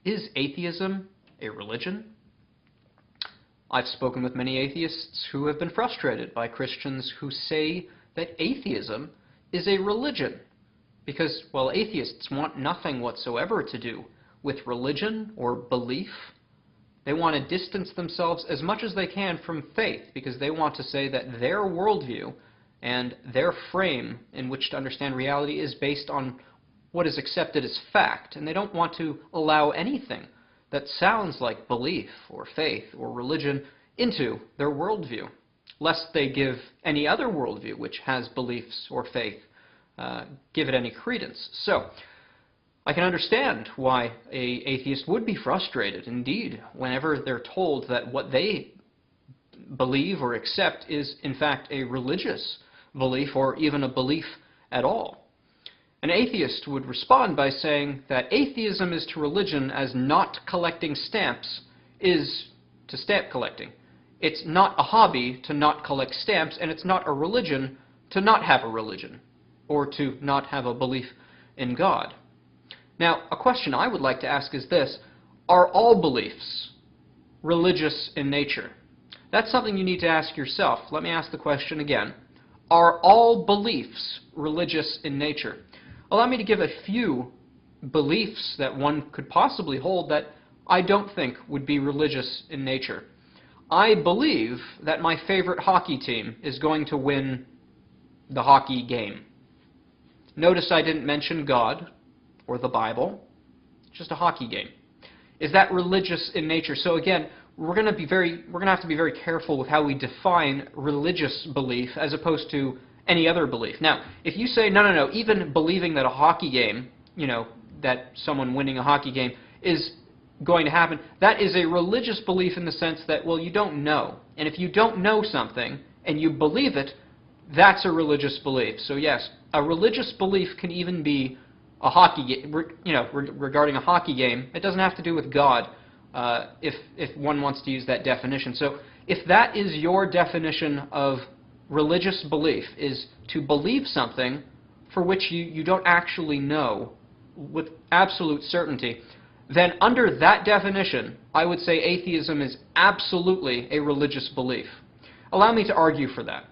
Is atheism a religion? I've spoken with many atheists who have been frustrated by Christians who say that atheism is a religion because, well, atheists want nothing whatsoever to do with religion or belief. They want to distance themselves as much as they can from faith because they want to say that their worldview and their frame in which to understand reality is based on what is accepted as fact, and they don't want to allow anything that sounds like belief or faith or religion into their worldview, lest they give any other worldview which has beliefs or faith, give it any credence. So, I can understand why an atheist would be frustrated, indeed, whenever they're told that what they believe or accept is, in fact, a religious belief or even a belief at all. An atheist would respond by saying that atheism is to religion as not collecting stamps is to stamp collecting. It's not a hobby to not collect stamps, and it's not a religion to not have a religion or to not have a belief in God. Now, a question I would like to ask is this: are all beliefs religious in nature? That's something you need to ask yourself. Let me ask the question again. Are all beliefs religious in nature? Allow me to give a few beliefs that one could possibly hold that I don't think would be religious in nature. I believe that my favorite hockey team is going to win the hockey game. Notice I didn't mention God or the Bible, just a hockey game. Is that religious in nature? So again, we're going to have to be very careful with how we define religious belief as opposed to any other belief. Now, if you say, no, even believing that a hockey game, that someone winning a hockey game is going to happen, that is a religious belief in the sense that, well, you don't know. And if you don't know something and you believe it, that's a religious belief. So yes, a religious belief can even be a hockey game, regarding a hockey game. It doesn't have to do with God, if one wants to use that definition. So if that is your definition of religious belief, is to believe something for which you don't actually know with absolute certainty, then under that definition, I would say atheism is absolutely a religious belief. Allow me to argue for that.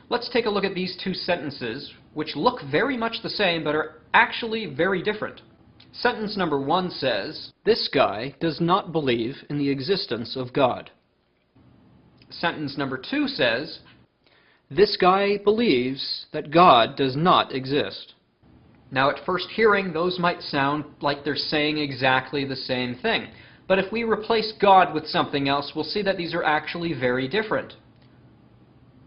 Let's take a look at these two sentences, which look very much the same, but are actually very different. Sentence number 1 says, "This guy does not believe in the existence of God." Sentence number 2 says, "This guy believes that God does not exist." Now, at first hearing, those might sound like they're saying exactly the same thing. But if we replace God with something else, we'll see that these are actually very different.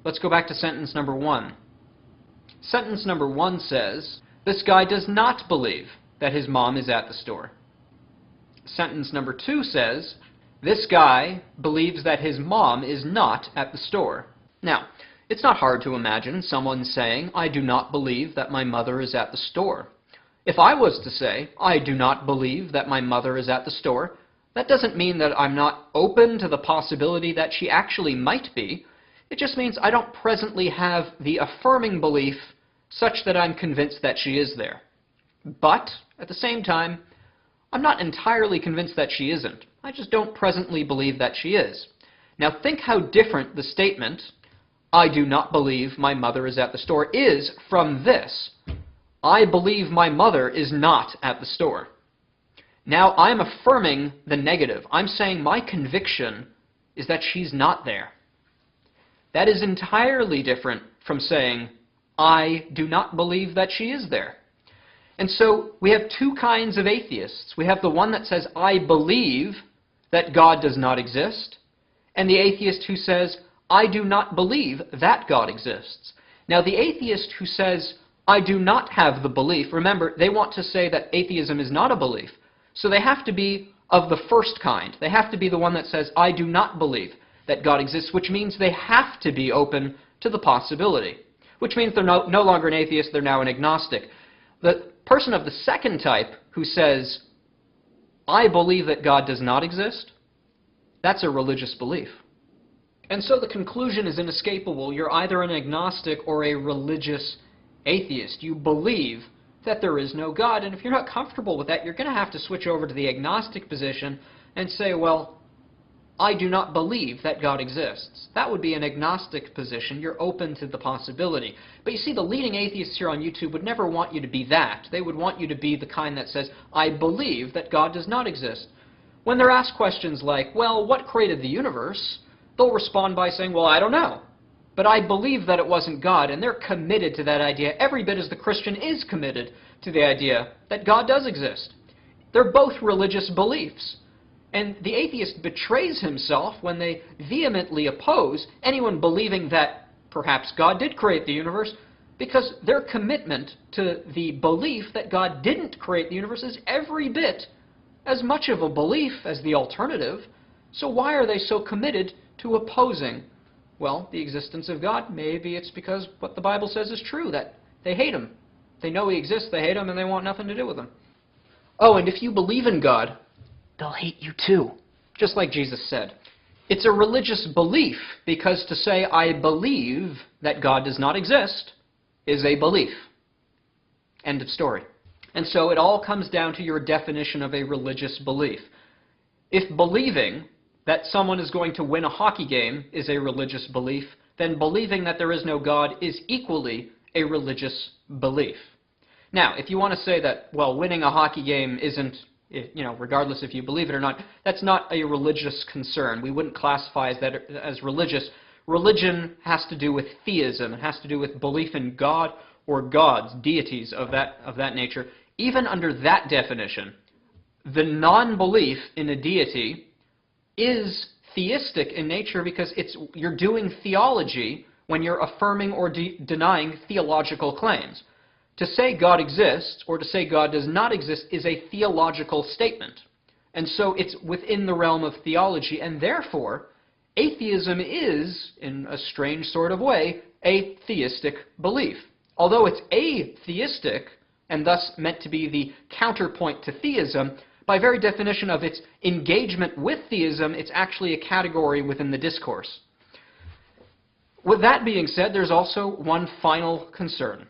Let's go back to sentence number 1. Sentence number 1 says, "This guy does not believe that his mom is at the store." Sentence number 2 says, "This guy believes that his mom is not at the store." Now, it's not hard to imagine someone saying, "I do not believe that my mother is at the store." If I was to say, "I do not believe that my mother is at the store," that doesn't mean that I'm not open to the possibility that she actually might be. It just means I don't presently have the affirming belief such that I'm convinced that she is there. But, at the same time, I'm not entirely convinced that she isn't. I just don't presently believe that she is. Now think how different the statement, "I do not believe my mother is at the store," is from this, "I believe my mother is not at the store." Now I'm affirming the negative. I'm saying my conviction is that she's not there. That is entirely different from saying, "I do not believe that she is there." And so we have two kinds of atheists. We have the one that says, "I believe that God does not exist," and the atheist who says, "I do not believe that God exists." Now the atheist who says, "I do not have the belief," remember, they want to say that atheism is not a belief. So they have to be of the first kind. They have to be the one that says, "I do not believe that God exists," which means they have to be open to the possibility. Which means they're no longer an atheist, they're now an agnostic. The person of the second type who says, "I believe that God does not exist," that's a religious belief. And so the conclusion is inescapable. You're either an agnostic or a religious atheist. You believe that there is no God. And if you're not comfortable with that, you're going to have to switch over to the agnostic position and say, well, I do not believe that God exists. That would be an agnostic position. You're open to the possibility. But you see, the leading atheists here on YouTube would never want you to be that. They would want you to be the kind that says, I believe that God does not exist. When they're asked questions like, well, what created the universe? They'll respond by saying, well, I don't know. But I believe that it wasn't God, and they're committed to that idea every bit as the Christian is committed to the idea that God does exist. They're both religious beliefs. And the atheist betrays himself when they vehemently oppose anyone believing that perhaps God did create the universe, because their commitment to the belief that God didn't create the universe is every bit as much of a belief as the alternative. So why are they so committed to opposing, well, the existence of God? Maybe it's because what the Bible says is true, that they hate him. They know he exists, they hate him, and they want nothing to do with him. Oh, and if you believe in God, they'll hate you too, just like Jesus said. It's a religious belief, because to say, I believe that God does not exist, is a belief. End of story. And so it all comes down to your definition of a religious belief. If believing that someone is going to win a hockey game is a religious belief, then believing that there is no God is equally a religious belief. Now, if you want to say that, well, winning a hockey game isn't, regardless if you believe it or not, that's not a religious concern. We wouldn't classify that as religious. Religion has to do with theism. It has to do with belief in God or gods, deities of that nature. Even under that definition, the non-belief in a deity is theistic in nature, because you're doing theology when you're affirming or denying theological claims. To say God exists or to say God does not exist is a theological statement. And so it's within the realm of theology, and therefore atheism is, in a strange sort of way, a theistic belief. Although it's atheistic, and thus meant to be the counterpoint to theism, by very definition of its engagement with theism, it's actually a category within the discourse. With that being said, there's also one final concern.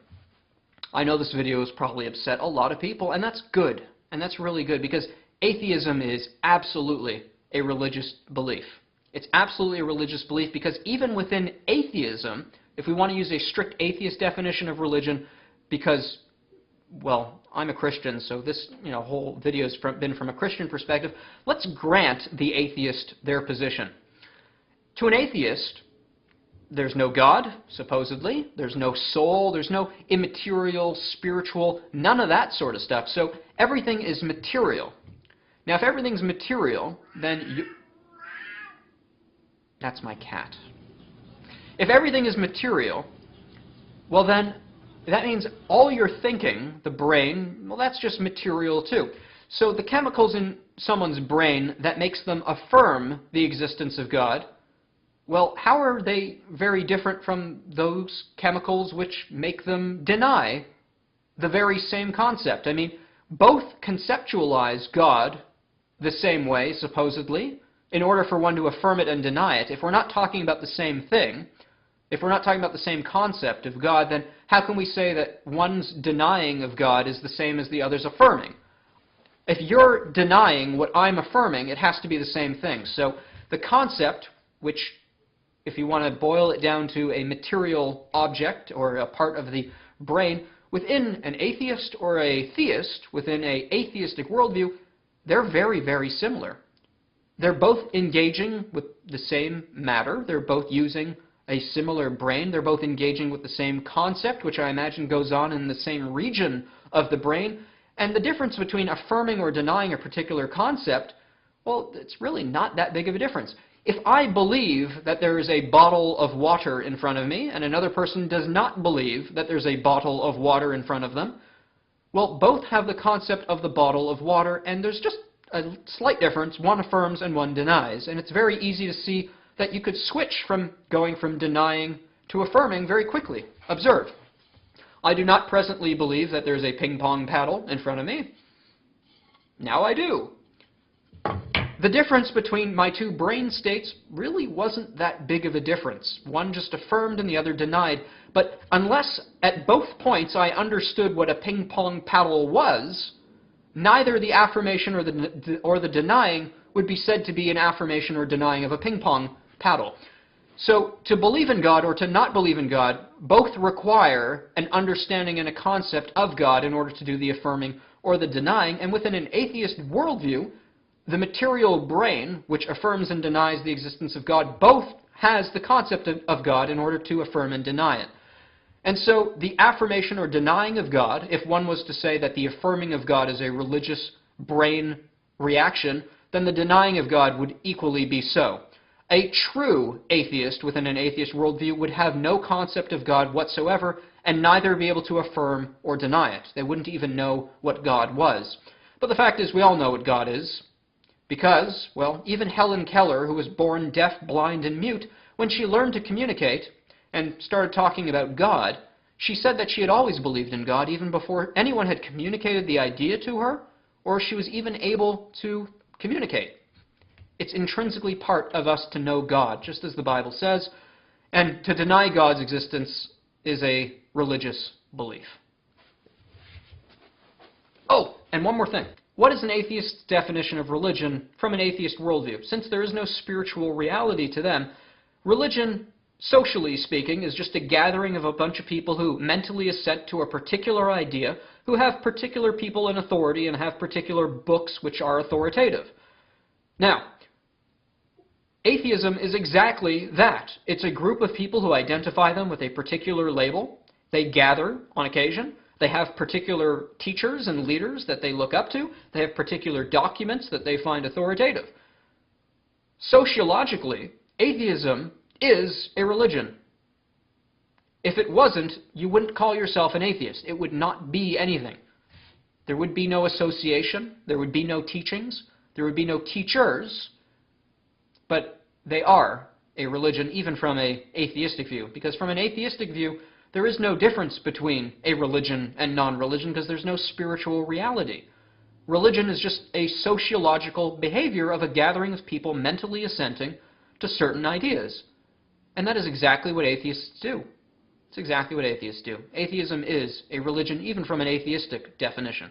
I know this video has probably upset a lot of people, and that's good. And that's really good, because atheism is absolutely a religious belief. It's absolutely a religious belief, because even within atheism, if we want to use a strict atheist definition of religion, because, well, I'm a Christian, so this whole video has been from a Christian perspective, let's grant the atheist their position. To an atheist, there's no God, supposedly. There's no soul. There's no immaterial, spiritual, none of that sort of stuff. So everything is material. Now, if everything's material, then that's my cat. If everything is material, well then, that means all your thinking, the brain, well, that's just material too. So the chemicals in someone's brain that makes them affirm the existence of God, well, how are they very different from those chemicals which make them deny the very same concept? I mean, both conceptualize God the same way, supposedly, in order for one to affirm it and deny it. If we're not talking about the same thing, if we're not talking about the same concept of God, then how can we say that one's denying of God is the same as the other's affirming? If you're denying what I'm affirming, it has to be the same thing. So the concept, which, if you want to boil it down to a material object or a part of the brain, within an atheist or a theist, within an atheistic worldview, they're very, very similar. They're both engaging with the same matter. They're both using a similar brain. They're both engaging with the same concept, which I imagine goes on in the same region of the brain. And the difference between affirming or denying a particular concept, well, it's really not that big of a difference. If I believe that there is a bottle of water in front of me, and another person does not believe that there's a bottle of water in front of them, well, both have the concept of the bottle of water, and there's just a slight difference. One affirms and one denies. And it's very easy to see that you could switch from going from denying to affirming very quickly. Observe. I do not presently believe that there's a ping pong paddle in front of me. Now I do. The difference between my two brain states really wasn't that big of a difference. One just affirmed and the other denied. But unless at both points I understood what a ping-pong paddle was, neither the affirmation or the denying would be said to be an affirmation or denying of a ping-pong paddle. So to believe in God or to not believe in God both require an understanding and a concept of God in order to do the affirming or the denying. And within an atheist worldview, the material brain, which affirms and denies the existence of God, both has the concept of God in order to affirm and deny it. And so the affirmation or denying of God, if one was to say that the affirming of God is a religious brain reaction, then the denying of God would equally be so. A true atheist within an atheist worldview would have no concept of God whatsoever and neither be able to affirm or deny it. They wouldn't even know what God was. But the fact is, we all know what God is. Because, well, even Helen Keller, who was born deaf, blind, and mute, when she learned to communicate and started talking about God, she said that she had always believed in God even before anyone had communicated the idea to her or she was even able to communicate. It's intrinsically part of us to know God, just as the Bible says, and to deny God's existence is a religious belief. Oh, and one more thing. What is an atheist's definition of religion from an atheist worldview? Since there is no spiritual reality to them, religion, socially speaking, is just a gathering of a bunch of people who mentally assent to a particular idea, who have particular people in authority and have particular books which are authoritative. Now, atheism is exactly that. It's a group of people who identify them with a particular label. They gather on occasion. They have particular teachers and leaders that they look up to. They have particular documents that they find authoritative. Sociologically, atheism is a religion. If it wasn't, you wouldn't call yourself an atheist. It would not be anything. There would be no association. There would be no teachings. There would be no teachers. But they are a religion even from an atheistic view. Because from an atheistic view, there is no difference between a religion and non-religion because there's no spiritual reality. Religion is just a sociological behavior of a gathering of people mentally assenting to certain ideas. And that is exactly what atheists do. It's exactly what atheists do. Atheism is a religion even from an atheistic definition.